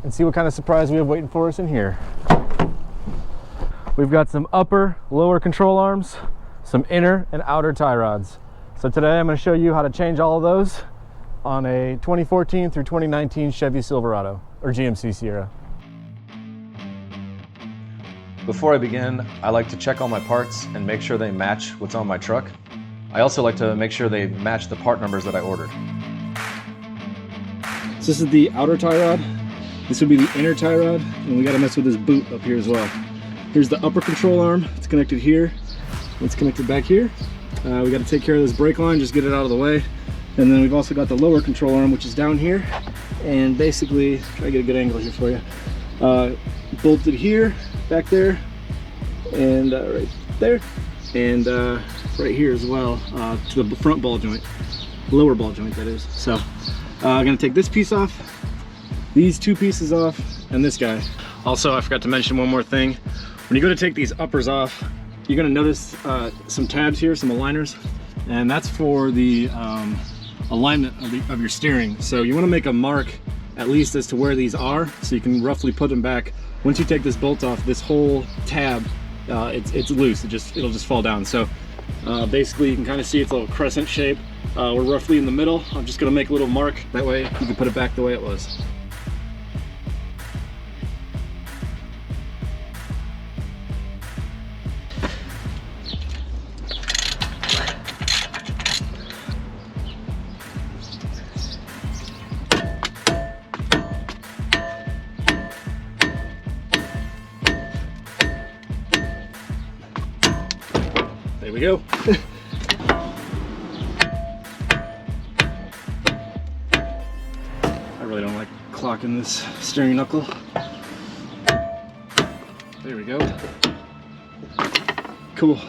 and see what kind of surprise we have waiting for us in here. We've got some upper, lower control arms, some inner and outer tie rods. So today I'm going to show you how to change all of those on a 2014 through 2019 Chevy Silverado, or GMC Sierra. Before I begin, I like to check all my parts and make sure they match what's on my truck. I also like to make sure they match the part numbers that I ordered. So this is the outer tie rod. This would be the inner tie rod, and we got to mess with this boot up here as well. Here's the upper control arm. It's connected here. It's connected back here. We got to take care of this brake line, just get it out of the way. And then we've also got the lower control arm, which is down here. And basically, try to get a good angle here for you. Bolted here, back there, and right there, and right here as well, to the front ball joint, lower ball joint that is. So I'm gonna take this piece off, these two pieces off, and this guy. Also, I forgot to mention one more thing. When you go to take these uppers off, you're gonna notice some tabs here, some aligners, and that's for the alignment of your steering. So you wanna make a mark at least as to where these are, so you can roughly put them back. Once you take this bolt off, this whole tab, it's loose. It'll just fall down. So basically, you can kind of see it's a little crescent shape. We're roughly in the middle. I'm just gonna make a little mark. That way, you can put it back the way it was. There we go. I really don't like clocking this steering knuckle. There we go. Cool.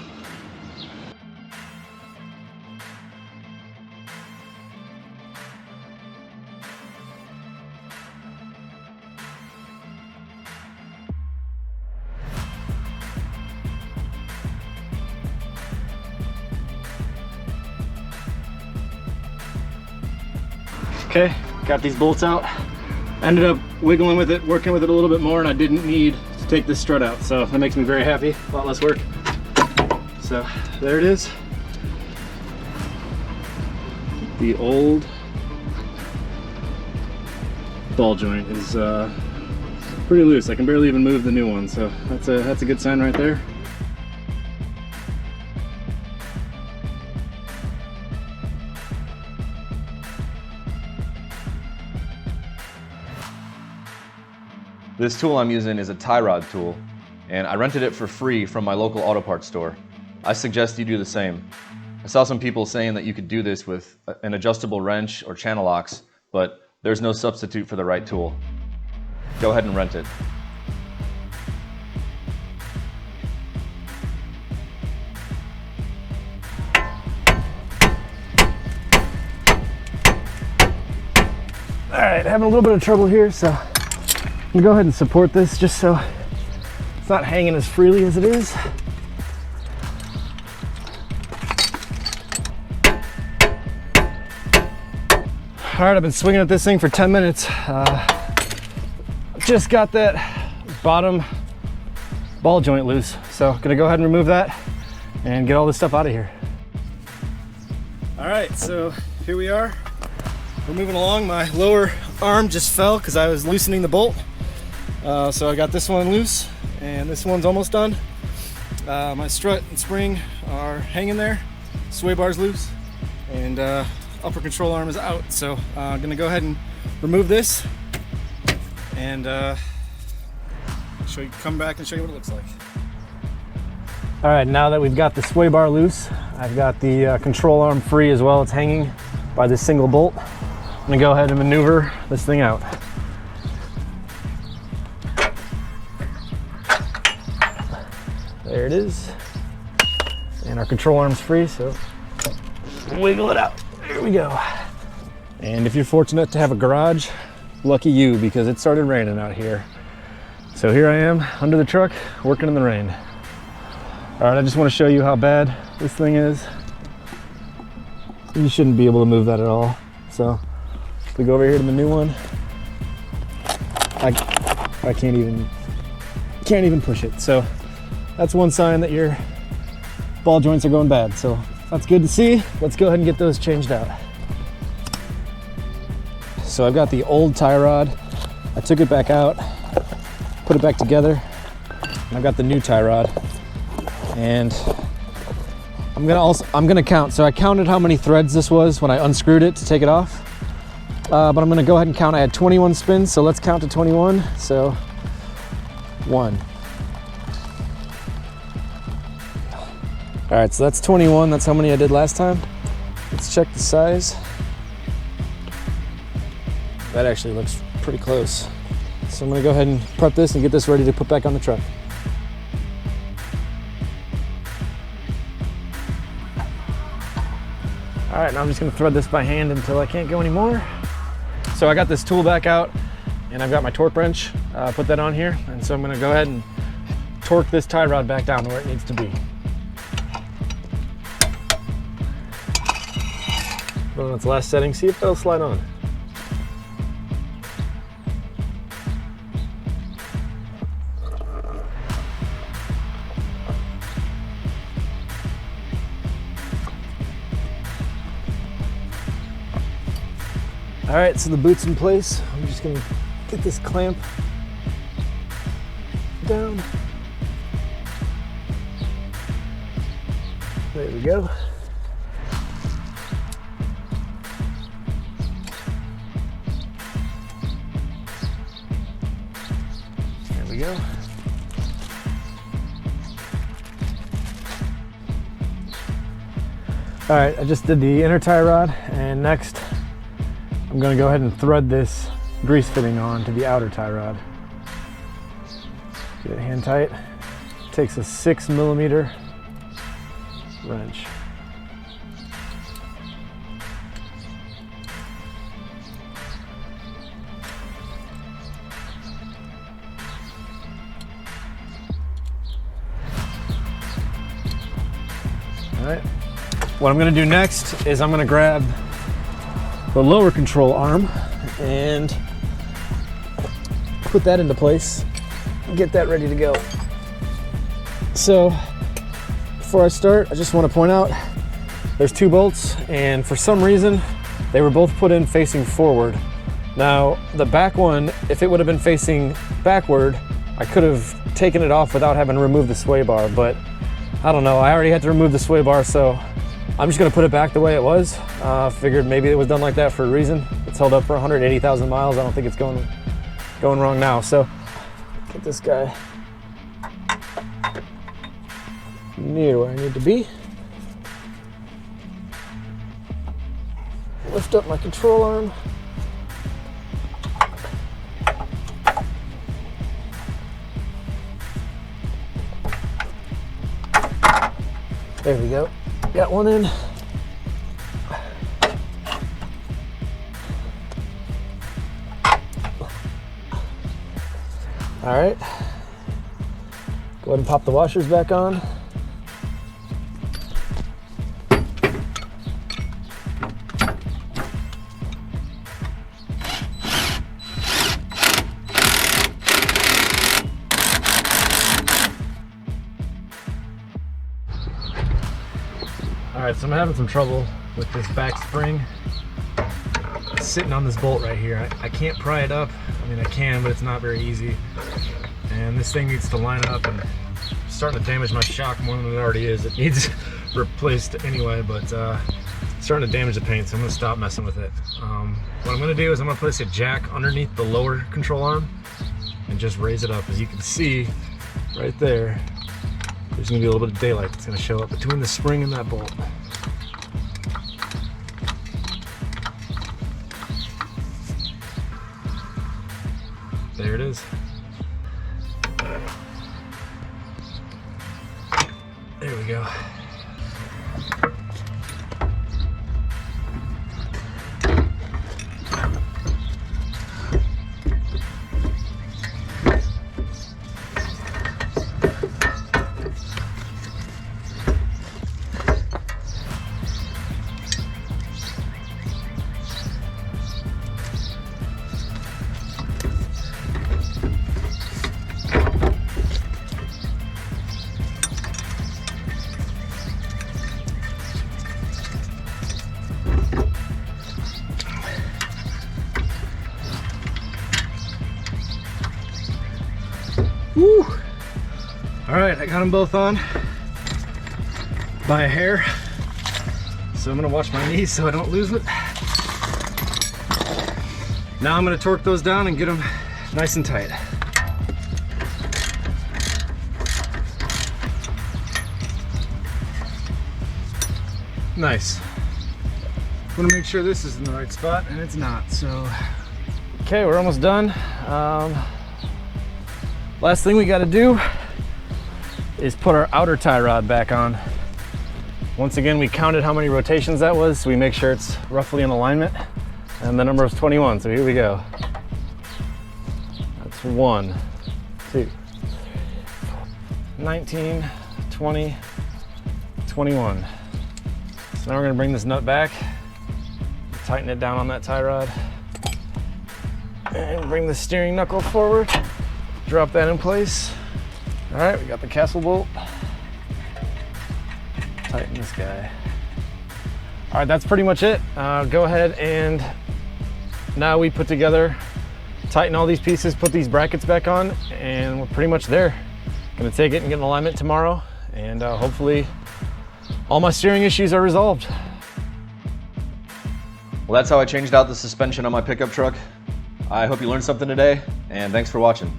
Okay, got these bolts out. Ended up wiggling with it, working with it a little bit more, and I didn't need to take this strut out. So that makes me very happy, a lot less work. So there it is. The old ball joint is pretty loose. I can barely even move the new one, so that's a good sign right there. This tool I'm using is a tie rod tool, and I rented it for free from my local auto parts store. I suggest you do the same. I saw some people saying that you could do this with an adjustable wrench or channel locks, but there's no substitute for the right tool. Go ahead and rent it. All right, having a little bit of trouble here, so I'm gonna go ahead and support this just so it's not hanging as freely as it is. All right, I've been swinging at this thing for 10 minutes. Just got that bottom ball joint loose. So gonna go ahead and remove that and get all this stuff out of here. All right, so here we are. We're moving along. My lower arm just fell because I was loosening the bolt. So I got this one loose and this one's almost done. My strut and spring are hanging there. Sway bar's loose and upper control arm is out. So I'm gonna go ahead and remove this and come back and show you what it looks like. All right, now that we've got the sway bar loose, I've got the control arm free as well. It's hanging by this single bolt. I'm gonna go ahead and maneuver this thing out. There it is. And our control arm's free, so wiggle it out. There we go. And if you're fortunate to have a garage, lucky you, because it started raining out here. So here I am under the truck working in the rain. All right, I just want to show you how bad this thing is. You shouldn't be able to move that at all. So if we go over here to the new one, I can't even push it. So that's one sign that your ball joints are going bad. So that's good to see. Let's go ahead and get those changed out. So I've got the old tie rod. I took it back out, put it back together, and I've got the new tie rod. And I'm gonna count. So I counted how many threads this was when I unscrewed it to take it off. But I'm gonna go ahead and count. I had 21 spins, so let's count to 21. So 1. All right, so that's 21. That's how many I did last time. Let's check the size. That actually looks pretty close. So I'm gonna go ahead and prep this and get this ready to put back on the truck. All right, now I'm just gonna thread this by hand until I can't go anymore. So I got this tool back out and I've got my torque wrench, put that on here. And so I'm gonna go ahead and torque this tie rod back down to where it needs to be. Put it on its last setting, see if that'll slide on. All right, so the boot's in place. I'm just gonna get this clamp down. There we go. There we go. All right, I just did the inner tie rod, and next I'm gonna go ahead and thread this grease fitting on to the outer tie rod. Get it hand tight. Takes a 6mm wrench. All right. What I'm gonna do next is I'm gonna grab the lower control arm and put that into place and get that ready to go. So before I start, I just want to point out there's 2 bolts, and for some reason they were both put in facing forward. Now the back one, if it would have been facing backward, I could have taken it off without having to remove the sway bar, but I don't know, I already had to remove the sway bar, so I'm just gonna put it back the way it was. Figured maybe it was done like that for a reason. It's held up for 180,000 miles. I don't think it's going wrong now. So get this guy near where I need to be. Lift up my control arm. There we go. Got one in. All right. Go ahead and pop the washers back on. All right, so I'm having some trouble with this back spring. It's sitting on this bolt right here. I can't pry it up. I mean, I can, but it's not very easy. And this thing needs to line up, and it's starting to damage my shock more than it already is. It needs replaced anyway, but it's starting to damage the paint, so I'm gonna stop messing with it. What I'm gonna do is I'm gonna place a jack underneath the lower control arm and just raise it up. As you can see right there, there's gonna be a little bit of daylight that's gonna show up between the spring and that bolt. There it is. There we go. Woo! All right, I got them both on by a hair. So I'm gonna watch my knees so I don't lose it. Now I'm gonna torque those down and get them nice and tight. Nice. I want to make sure this is in the right spot, and it's not, so. Okay, we're almost done. Last thing we got to do is put our outer tie rod back on. Once again, we counted how many rotations that was, so we make sure it's roughly in alignment. And the number is 21, so here we go. That's 1, 2, 19, 20, 21. So now we're gonna bring this nut back, tighten it down on that tie rod, and bring the steering knuckle forward, drop that in place. All right, we got the castle bolt. Tighten this guy. All right, that's pretty much it. Go ahead and now we put together, tighten all these pieces, put these brackets back on, and we're pretty much there. Gonna take it and get in alignment tomorrow, and hopefully all my steering issues are resolved. Well, that's how I changed out the suspension on my pickup truck. I hope you learned something today, and thanks for watching.